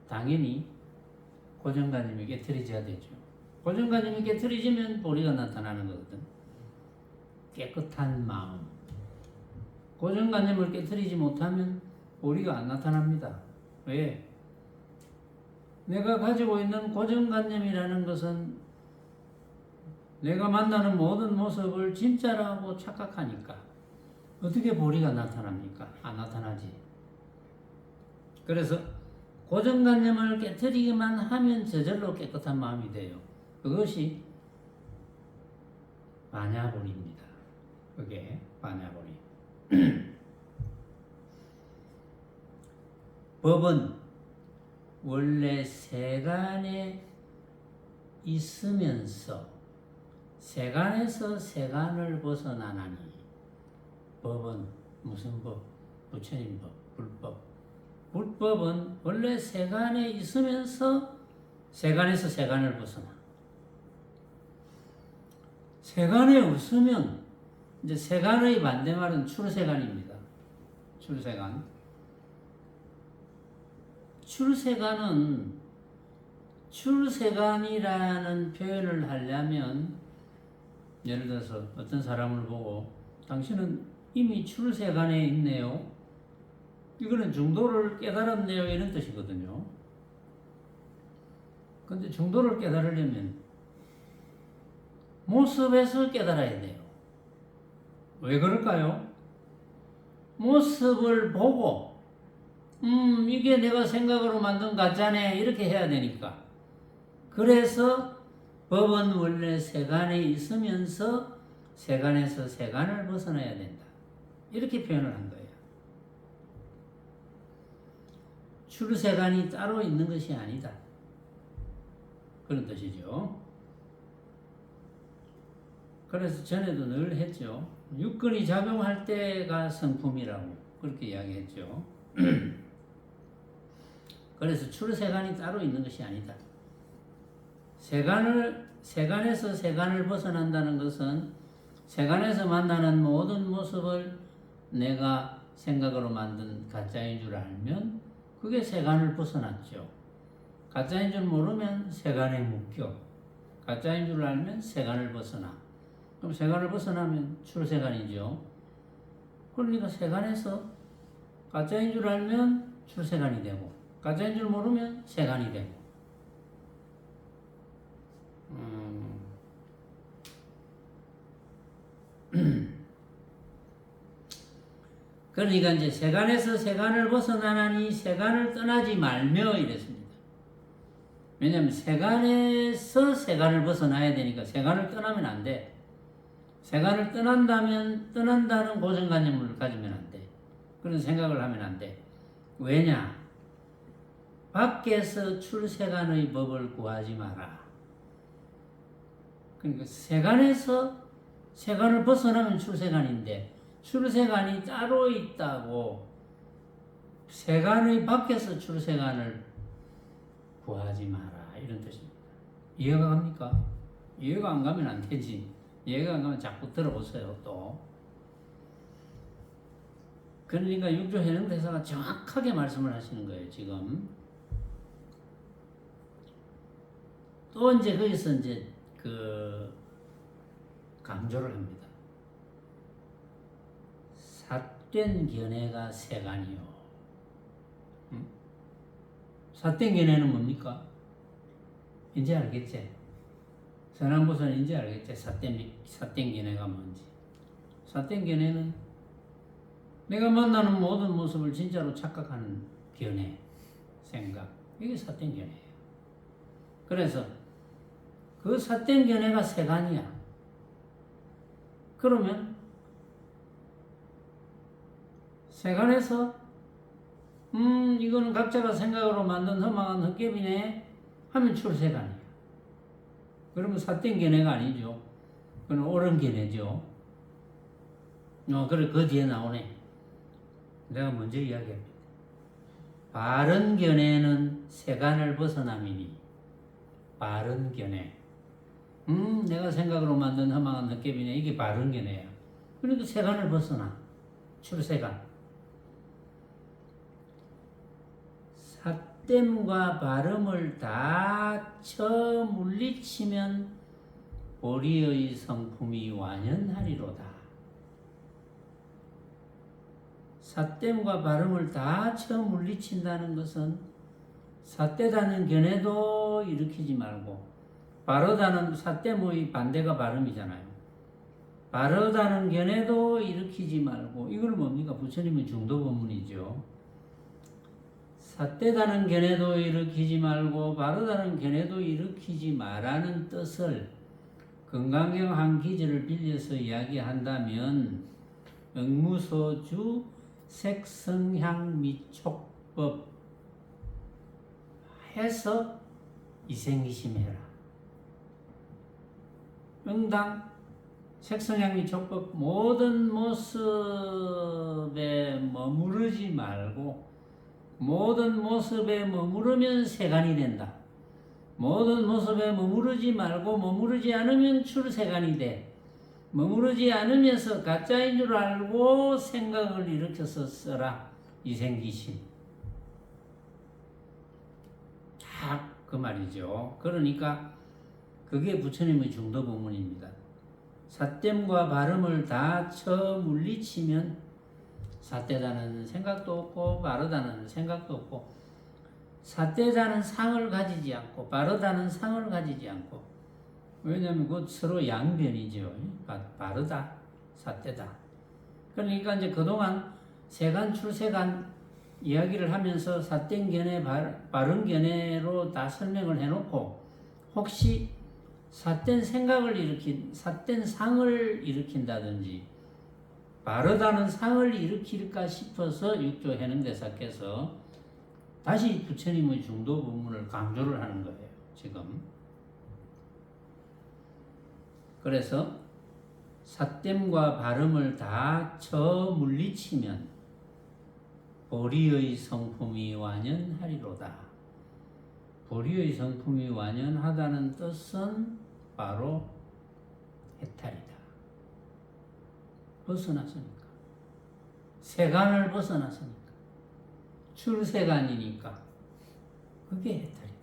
A: 당연히 고정관념이 깨트려져야 되죠. 고정관념이 깨트려지면 보리가 나타나는 거거든. 깨끗한 마음. 고정관념을 깨트리지 못하면 보리가 안 나타납니다. 왜? 내가 가지고 있는 고정관념이라는 것은 내가 만나는 모든 모습을 진짜라고 착각하니까 어떻게 보리가 나타납니까? 안 나타나지. 그래서 고정관념을 깨트리기만 하면 저절로 깨끗한 마음이 돼요. 그것이 반야보리입니다. 그게 반야보리. 법은 원래 세간에 있으면서 세간에서 세간을 벗어나나니 법은 무슨 법? 부처님 법, 불법. 불법은 원래 세간에 있으면서 세간에서 세간을 벗어나. 세간에 없으면 이제 세간의 반대말은 출세간입니다. 출세간. 출세간이라는 표현을 하려면 예를 들어서 어떤 사람을 보고 당신은 이미 출세간에 있네요. 이거는 중도를 깨달았네요. 이런 뜻이거든요. 근데 중도를 깨달으려면 모습에서 깨달아야 돼요. 왜 그럴까요? 모습을 보고 이게 내가 생각으로 만든 가짜네 이렇게 해야 되니까. 그래서 법은 원래 세간에 있으면서 세간에서 세간을 벗어나야 된다. 이렇게 표현을 한 거예요. 출세간이 따로 있는 것이 아니다. 그런 뜻이죠. 그래서 전에도 늘 했죠. 육근이 작용할 때가 성품이라고 그렇게 이야기했죠. 그래서 출세간이 따로 있는 것이 아니다. 세간에서 세간을 벗어난다는 것은 세간에서 만나는 모든 모습을 내가 생각으로 만든 가짜인 줄 알면 그게 세간을 벗어났죠. 가짜인 줄 모르면 세간에 묶여. 가짜인 줄 알면 세간을 벗어나. 그럼 세간을 벗어나면 출세간이죠. 그러니까 세간에서 가짜인 줄 알면 출세간이 되고 가짜인 줄 모르면 세간이 되고. 그러니까 이제 세간에서 세간을 벗어나니 세간을 떠나지 말며 이랬습니다. 왜냐하면 세간에서 세간을 벗어나야 되니까 세간을 떠나면 안 돼. 세간을 떠난다는 고정관념을 가지면 안 돼. 그런 생각을 하면 안 돼. 왜냐? 밖에서 출세간의 법을 구하지 마라. 그러니까 세간에서 세간을 벗어나면 출세간인데 출세간이 따로 있다고 세간의 밖에서 출세간을 구하지 마라 이런 뜻입니다. 이해가 갑니까? 이해가 안 가면 안 되지. 이해가 안 가면 자꾸 들어보세요 또. 그러니까 육조 해능대사가 정확하게 말씀을 하시는 거예요 지금. 또 이제 거기서 이제 강조를 합니다. 삿된 견해가 세간이요. 응? 삿된 견해는 뭡니까? 이제 알겠지? 선안보선 이제 알겠지? 삿된 견해가 뭔지. 삿된 견해는 내가 만나는 모든 모습을 진짜로 착각하는 견해, 생각. 이게 삿된 견해예요. 그래서 그 삿된 견해가 세간이야. 그러면 세간에서 이거는 각자가 생각으로 만든 허망한 헛개비네 하면 출세간이야. 그러면 삿된 견해가 아니죠. 그건 옳은 견해죠. 그래 그 뒤에 나오네. 내가 먼저 이야기합니다. 바른 견해는 세간을 벗어남이니. 바른 견해. 내가 생각으로 만든 허망한 헛개비네. 이게 바른 견해야. 그러니까 세간을 벗어나. 출세간. 삿됨과 발음을 다 쳐 물리치면 보리의 성품이 완연하리로다. 삿됨과 발음을 다 쳐 물리친다는 것은 삿되다는 견해도 일으키지 말고 바르다는 삿됨의 반대가 발음이잖아요. 바르다는 견해도 일으키지 말고 이걸 뭡니까? 부처님의 중도법문이죠. 삿되다는 견해도 일으키지 말고 바르다는 견해도 일으키지 마라는 뜻을 건강경 한 기절을 빌려서 이야기한다면 응무소주 색성향 미촉법 해서 이생기심해라. 응당 색성향 미촉법 모든 모습에 머무르지 말고 모든 모습에 머무르면 세간이 된다. 모든 모습에 머무르지 말고 머무르지 않으면 출세간이 돼. 머무르지 않으면서 가짜인 줄 알고 생각을 일으켜서 써라. 이생기심. 딱 그 말이죠. 그러니까 그게 부처님의 중도법문입니다. 삿됨과 발음을 다 쳐 물리치면 삿되다는 생각도 없고 바르다는 생각도 없고 삿되다는 상을 가지지 않고 바르다는 상을 가지지 않고 왜냐하면 그 서로 양변이죠. 바르다, 삿되다. 그러니까 이제 그동안 세간 출세간 이야기를 하면서 삿된 견해, 바른 견해로 다 설명을 해놓고 혹시 삿된 생각을 삿된 상을 일으킨다든지 바르다는 상을 일으킬까 싶어서 육조 해능대사께서 다시 부처님의 중도 법문을 강조를 하는 거예요. 지금. 그래서 삿됨과 발음을 다 쳐 물리치면 보리의 성품이 완연하리로다. 보리의 성품이 완연하다는 뜻은 바로 해탈이다. 벗어났으니까. 세간을 벗어났으니까. 출세간이니까. 그게 해탈이다.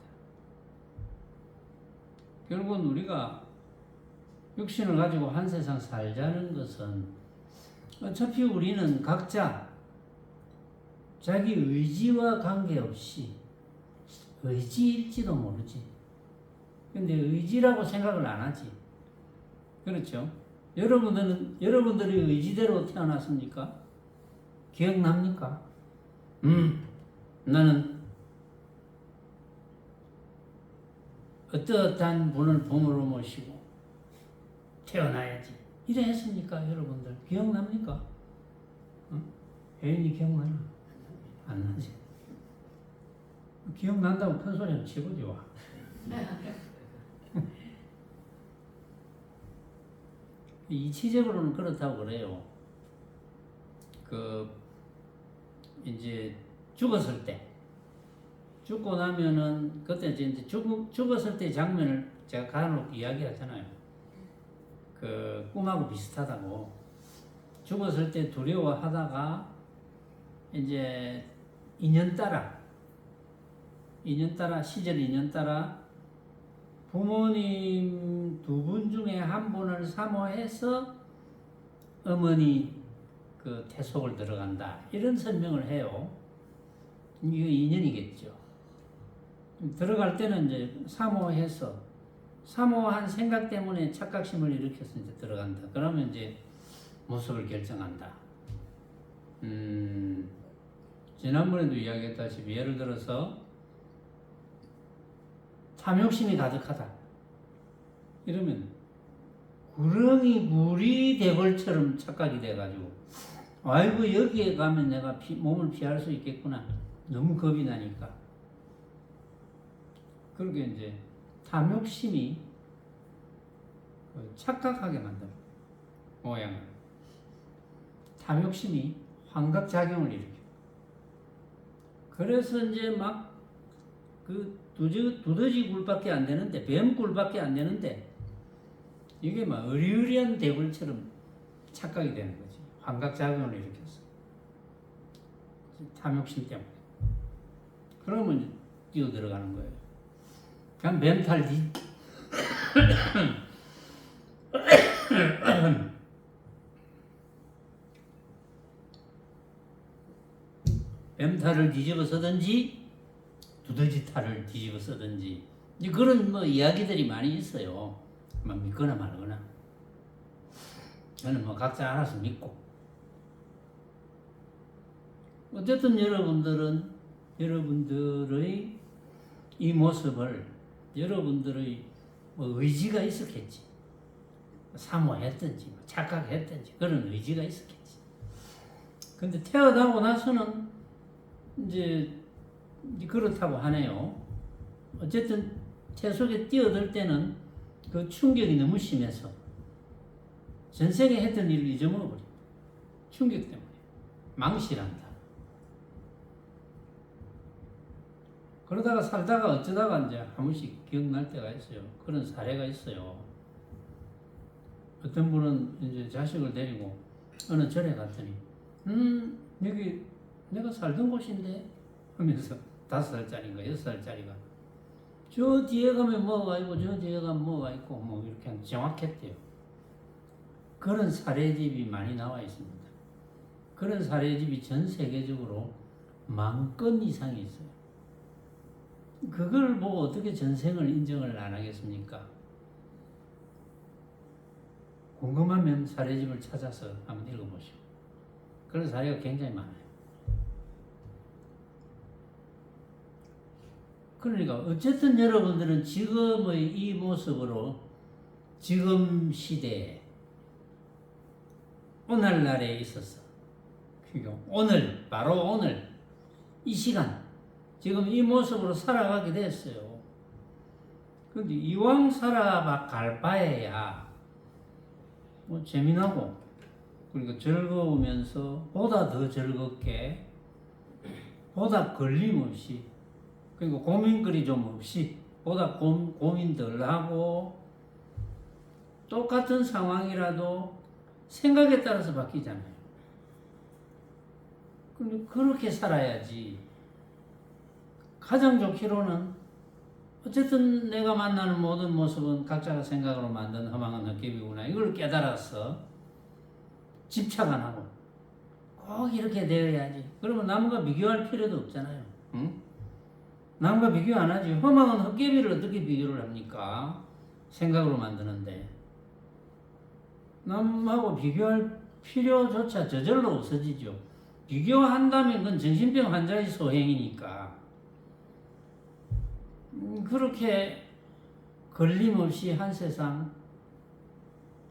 A: 결국은 우리가 육신을 가지고 한 세상 살자는 것은 어차피 우리는 각자 자기 의지와 관계없이 의지일지도 모르지. 근데 의지라고 생각을 안 하지. 그렇죠? 여러분들이 의지대로 태어났습니까? 기억납니까? 나는 어떠한 분을 부모로 모시고 태어나야지. 이래 했습니까? 여러분들 기억납니까? 혜인이 기억나나? 안 나지. 기억난다고 큰 소리 안 치고 좋아. 이치적으로는 그렇다고 그래요. 이제 죽었을 때, 죽고 나면은, 그때 이제 죽었을 때 장면을 제가 간혹 이야기하잖아요. 꿈하고 비슷하다고. 죽었을 때 두려워하다가, 이제 시절 2년 따라 부모님 두 분 중에 한 분을 사모해서 어머니 태속을 들어간다. 이런 설명을 해요. 이거 인연이겠죠. 들어갈 때는 이제 사모한 생각 때문에 착각심을 일으켜서 이제 들어간다. 그러면 이제 모습을 결정한다. 지난번에도 이야기했다시피 예를 들어서 탐욕심이 가득하다. 이러면 구렁이 물이 대궐처럼 착각이 돼가지고 아이고 여기에 가면 내가 몸을 피할 수 있겠구나. 너무 겁이 나니까. 그렇게 이제 탐욕심이 착각하게 만들어. 모양을. 탐욕심이 환각작용을 일으켜. 그래서 이제 막 두더지 굴밖에 안 되는데, 뱀 굴밖에 안 되는데, 이게 막 어리어리한 대굴처럼 착각이 되는 거지. 환각작용을 일으켰어. 탐욕심 때문에. 그러면 뛰어 들어가는 거예요. 그냥 멘탈 뱀탈을 뒤집어 쓰든지 두더지 탈을 뒤집어 쓰든지 그런 이야기들이 많이 있어요. 믿거나 말거나. 저는 각자 알아서 믿고. 어쨌든 여러분들의 이 모습을 여러분들의 의지가 있었겠지. 사모했든지 착각했든지 그런 의지가 있었겠지. 근데 태어나고 나서는 이제 그렇다고 하네요. 어쨌든 태속에 뛰어들 때는 그 충격이 너무 심해서 전생에 했던 일을 잊어먹어버려. 충격 때문에 망실한다. 그러다가 살다가 어쩌다가 이제 한 번씩 기억날 때가 있어요. 그런 사례가 있어요. 어떤 분은 이제 자식을 데리고 어느 절에 갔더니 여기 내가 살던 곳인데 하면서 5살짜리인가 6살짜리가 저 뒤에 가면 뭐가 있고 저 뒤에 가면 뭐가 있고 이렇게 정확했대요. 그런 사례집이 많이 나와 있습니다. 그런 사례집이 전 세계적으로 10,000건 이상이 있어요. 그걸 보고 어떻게 전생을 인정을 안 하겠습니까? 궁금하면 사례집을 찾아서 한번 읽어보시오. 그런 사례가 굉장히 많아요. 그러니까 어쨌든 여러분들은 지금의 이 모습으로 지금 시대에 오늘날에 있어서 오늘 바로 오늘 이 시간 지금 이 모습으로 살아가게 됐어요. 그런데 이왕 살아갈 바에야 재미나고 그러니까 즐거우면서 보다 더 즐겁게 보다 걸림없이, 그리고 고민거리 좀 없이, 보다 고민 덜 하고, 똑같은 상황이라도 생각에 따라서 바뀌잖아요. 근데 그렇게 살아야지. 가장 좋기로는 어쨌든 내가 만나는 모든 모습은 각자가 생각으로 만든 허망한 헛개비구나. 이걸 깨달아서 집착 안 하고 꼭 이렇게 되어야지. 그러면 남과 비교할 필요도 없잖아요. 응? 남과 비교 안 하지. 허망한 헛개비를 어떻게 비교를 합니까? 생각으로 만드는데. 남하고 비교할 필요조차 저절로 없어지죠. 비교한다면 그건 정신병 환자의 소행이니까. 그렇게 걸림없이 한 세상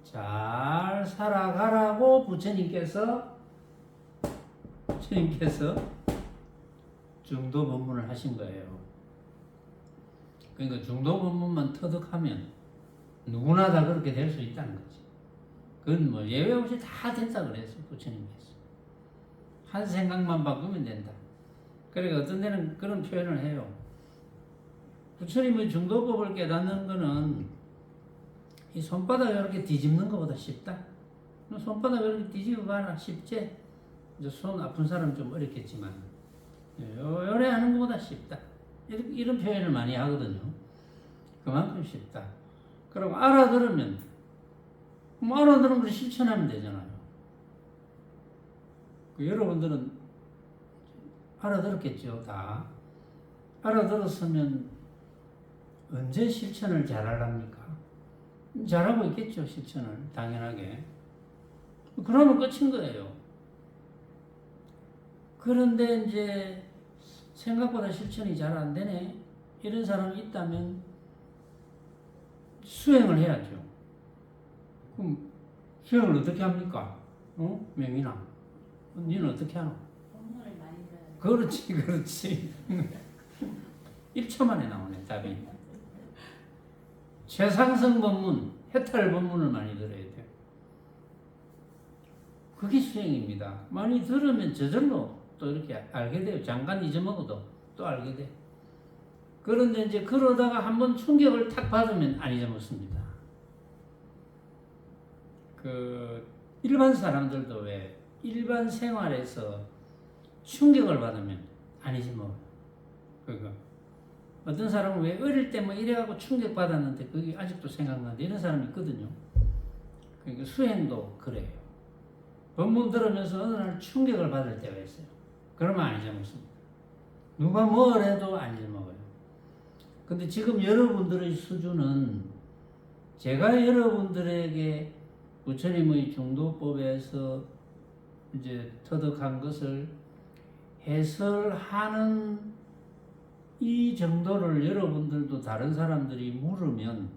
A: 잘 살아가라고 부처님께서 중도 법문을 하신 거예요. 그러니까 중도 법문만 터득하면 누구나 다 그렇게 될 수 있다는 거지. 그건 뭐 예외 없이 다 된다 그랬어, 부처님께서. 한 생각만 바꾸면 된다. 그러니까 어떤 데는 그런 표현을 해요. 부처님의 중도법을 깨닫는 거는 이 손바닥 이렇게 뒤집는 것보다 쉽다. 손바닥 이렇게 뒤집어 봐라, 쉽지? 이제 손 아픈 사람 좀 어렵겠지만, 요래 하는 것보다 쉽다. 이런 표현을 많이 하거든요. 그만큼 쉽다. 그리고 알아들으면, 알아들은 걸 실천하면 되잖아요. 여러분들은 알아들었겠죠, 다. 알아들었으면 언제 실천을 잘하랍니까? 잘하고 있겠죠, 실천을. 당연하게. 그러면 끝인 거예요. 그런데 이제 생각보다 실천이 잘 안 되네. 이런 사람이 있다면 수행을 해야죠. 그럼 수행을 어떻게 합니까? 명인아. 니는 어떻게 하노?
B: 법문을 많이 들어요.
A: 그렇지. 1초 만에 나오네, 답이. 최상승 법문, 해탈 법문을 많이 들어야 돼요. 그게 수행입니다. 많이 들으면 저절로 또 이렇게 알게 돼요. 잠깐 잊어먹어도 또 알게 돼. 그런데 이제 그러다가 한번 충격을 탁 받으면 안 잊어먹습니다. 일반 사람들도 왜 일반 생활에서 충격을 받으면 안 잊어먹어요. 어떤 사람은 왜 어릴 때 뭐 이래갖고 충격받았는데 그게 아직도 생각나는데 이런 사람이 있거든요. 그러니까 수행도 그래요. 법문 들으면서 어느 날 충격을 받을 때가 있어요. 그러면 안 잊어먹습니다. 누가 뭘 해도 안 잊어먹어요. 근데 지금 여러분들의 수준은 제가 여러분들에게 부처님의 중도법에서 이제 터득한 것을 해설하는 이 정도를 여러분들도 다른 사람들이 물으면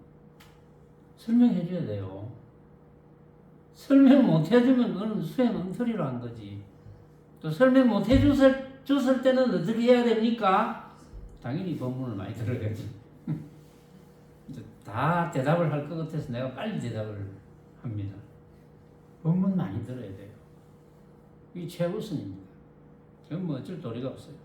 A: 설명해 줘야 돼요. 설명 못 해주면 그건 수행 엉터리로 한 거지. 또 설명 못 해줬을 때는 어떻게 해야 됩니까? 당연히 법문을 많이 들어야지. 다 대답을 할 것 같아서 내가 빨리 대답을 합니다. 법문 많이 들어야 돼요. 이게 최우선입니다. 그건 뭐 어쩔 도리가 없어요.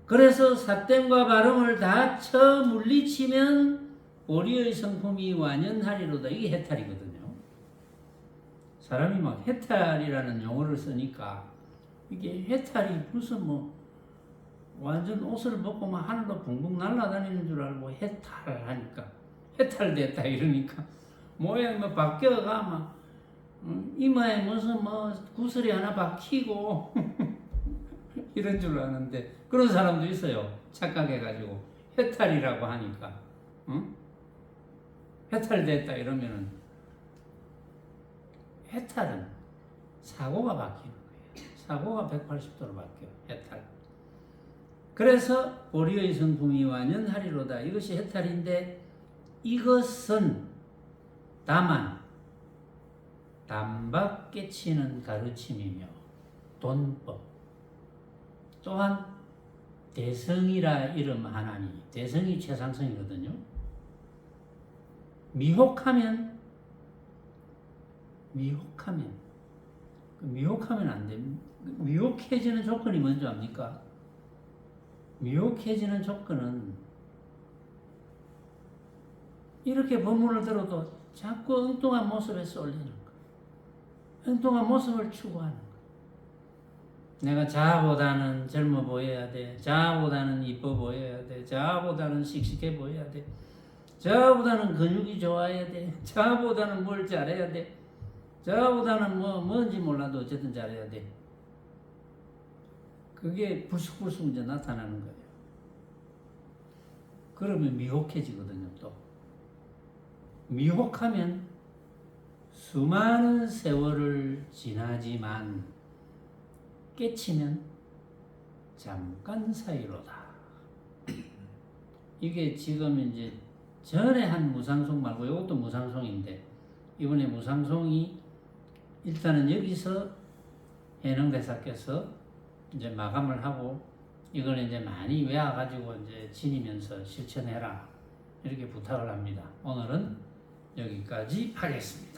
A: 그래서 삿됨과 발음을 다 쳐 물리치면 보리의 성품이 완연하리로다. 이게 해탈이거든요. 사람이 막 해탈이라는 용어를 쓰니까 이게 해탈이 무슨 뭐 완전 옷을 벗고 막 하늘로 붕붕 날아다니는 줄 알고 해탈하니까 해탈됐다 이러니까 모양이 뭐 바뀌어가 막 이마에 무슨 뭐 구슬이 하나 박히고 이런 줄 아는데 그런 사람도 있어요. 착각해가지고 해탈이라고 하니까 해탈됐다 이러면은 해탈은 사고가 바뀌는 거예요. 사고가 180도로 바뀌어요. 해탈. 그래서 보리의 성품이 완연하리로다. 이것이 해탈인데 이것은 다만 단박 깨치는 가르침이며 돈법 또한 대성이라 이름 하나니 대성이 최상승이거든요. 미혹하면 안 됩니다. 미혹해지는 조건이 뭔지 압니까? 미혹해지는 조건은 이렇게 법문을 들어도 자꾸 엉뚱한 모습에 쏠리는 거. 엉뚱한 모습을 추구하는 거. 내가 자아보다는 젊어 보여야 돼. 자아보다는 이뻐 보여야 돼. 자아보다는 씩씩해 보여야 돼. 자아보다는 근육이 좋아야 돼. 자아보다는 뭘 잘해야 돼. 자아보다는 뭔지 몰라도 어쨌든 잘해야 돼. 그게 불쑥불쑥 이제 나타나는 거예요. 그러면 미혹해지거든요, 또. 미혹하면 수많은 세월을 지나지만 깨치면 잠깐 사이로다. 이게 지금 이제 전에 한 무상송 말고 이것도 무상송인데 이번에 무상송이 일단은 여기서 해능대사께서 이제 마감을 하고 이걸 이제 많이 외워가지고 이제 지니면서 실천해라 이렇게 부탁을 합니다. 오늘은 여기까지 하겠습니다.